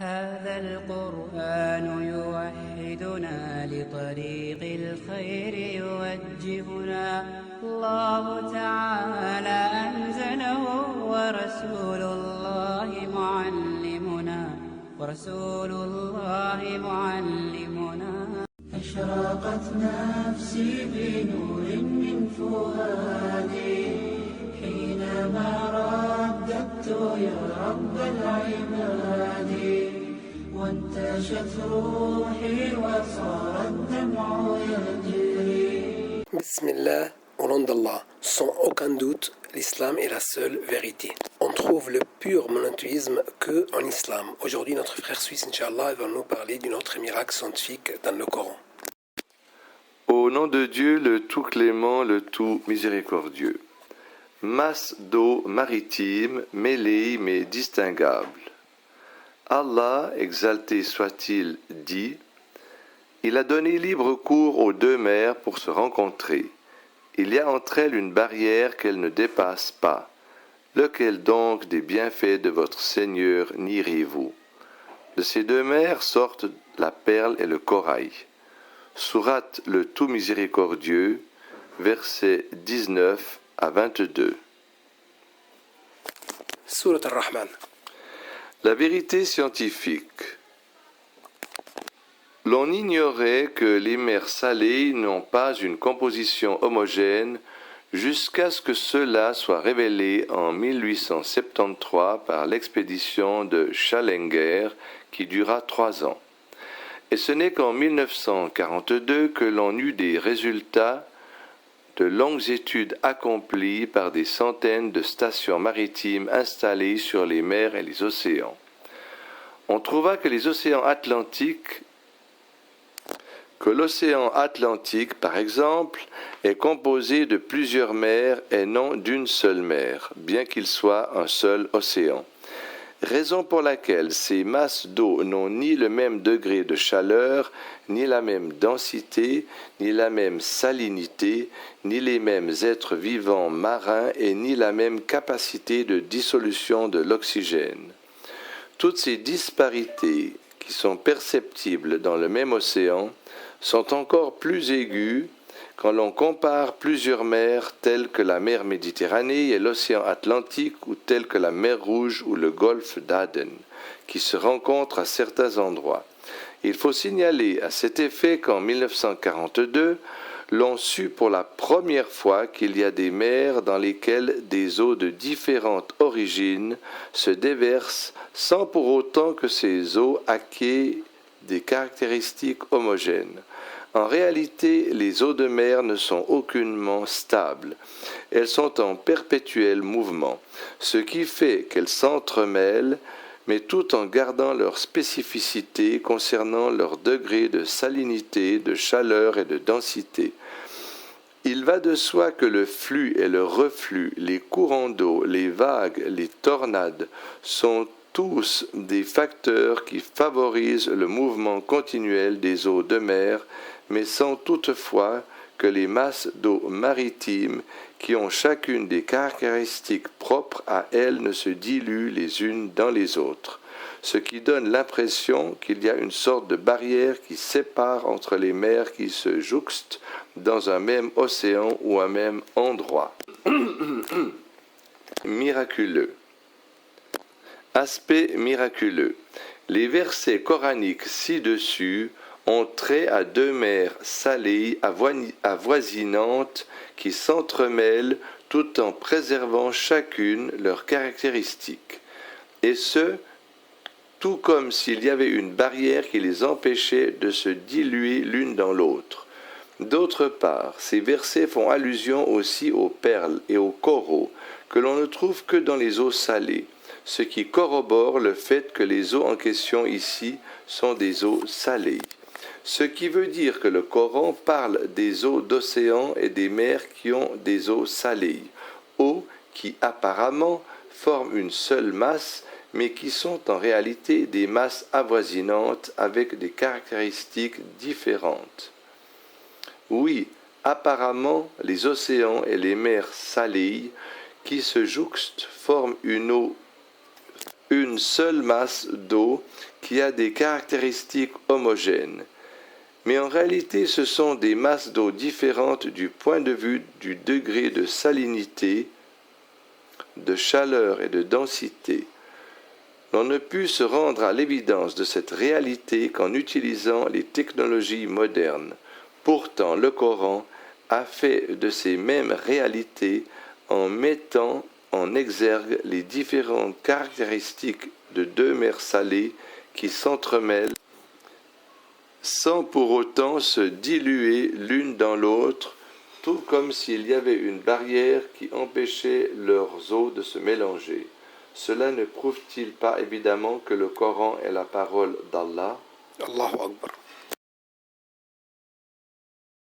هذا القرآن يوحدنا لطريق الخير يوجهنا الله تعالى أنزله ورسول الله معلمنا أشرقت نفسي بنور من فؤادي حينما رددت يا رب العباد وانتشت روحي وصار الدمع يجري. Bismillah, au nom d'Allah, sans aucun doute, l'islam est la seule vérité. On trouve le pur monothéisme que en islam. Aujourd'hui, notre frère suisse, Inch'Allah, va nous parler d'un autre miracle scientifique dans le Coran. Au nom de Dieu, le tout clément, le tout miséricordieux. Masse d'eau maritime, mêlée mais distinguable. Allah, exalté soit-il, dit: Il a donné libre cours aux deux mers pour se rencontrer. Il y a entre elles une barrière qu'elles ne dépassent pas. Lequel donc des bienfaits de votre Seigneur nierez-vous? De ces deux mers sortent la perle et le corail. Sourate le tout miséricordieux, versets 19 à 22. Surat al-Rahman. La vérité scientifique. L'on ignorait que les mers salées n'ont pas une composition homogène jusqu'à ce que cela soit révélé en 1873 par l'expédition de Challenger qui dura 3 ans. Et ce n'est qu'en 1942 que l'on eut des résultats de longues études accomplies par des centaines de stations maritimes installées sur les mers et les océans. On trouva que l'océan Atlantique, par exemple, est composé de plusieurs mers et non d'une seule mer, bien qu'il soit un seul océan. Raison pour laquelle ces masses d'eau n'ont ni le même degré de chaleur, ni la même densité, ni la même salinité, ni les mêmes êtres vivants marins et ni la même capacité de dissolution de l'oxygène. Toutes ces disparités qui sont perceptibles dans le même océan sont encore plus aiguës quand l'on compare plusieurs mers telles que la mer Méditerranée et l'océan Atlantique ou telles que la mer Rouge ou le golfe d'Aden, qui se rencontrent à certains endroits. Il faut signaler à cet effet qu'en 1942, l'on sut pour la première fois qu'il y a des mers dans lesquelles des eaux de différentes origines se déversent sans pour autant que ces eaux acquièrent des caractéristiques homogènes. En réalité, les eaux de mer ne sont aucunement stables. Elles sont en perpétuel mouvement, ce qui fait qu'elles s'entremêlent, mais tout en gardant leur spécificité concernant leur degré de salinité, de chaleur et de densité. Il va de soi que le flux et le reflux, les courants d'eau, les vagues, les tornades sont tous des facteurs qui favorisent le mouvement continuel des eaux de mer, mais sans toutefois que les masses d'eau maritimes, qui ont chacune des caractéristiques propres à elles, ne se diluent les unes dans les autres, ce qui donne l'impression qu'il y a une sorte de barrière qui sépare entre les mers qui se jouxtent dans un même océan ou un même endroit. Miraculeux. Aspect miraculeux. Les versets coraniques ci-dessus ont trait à deux mers salées avoisinantes qui s'entremêlent tout en préservant chacune leurs caractéristiques. Et ce, tout comme s'il y avait une barrière qui les empêchait de se diluer l'une dans l'autre. D'autre part, ces versets font allusion aussi aux perles et aux coraux que l'on ne trouve que dans les eaux salées, ce qui corrobore le fait que les eaux en question ici sont des eaux salées. Ce qui veut dire que le Coran parle des eaux d'océan et des mers qui ont des eaux salées, eaux qui apparemment forment une seule masse, mais qui sont en réalité des masses avoisinantes avec des caractéristiques différentes. Oui, apparemment, les océans et les mers salées qui se jouxtent forment une eau une seule masse d'eau qui a des caractéristiques homogènes. Mais en réalité, ce sont des masses d'eau différentes du point de vue du degré de salinité, de chaleur et de densité. On ne put se rendre à l'évidence de cette réalité qu'en utilisant les technologies modernes. Pourtant, le Coran a fait de ces mêmes réalités en mettant en exergue les différentes caractéristiques de deux mers salées qui s'entremêlent sans pour autant se diluer l'une dans l'autre, tout comme s'il y avait une barrière qui empêchait leurs eaux de se mélanger. Cela ne prouve-t-il pas évidemment que le Coran est la parole d'Allah? Allahu Akbar.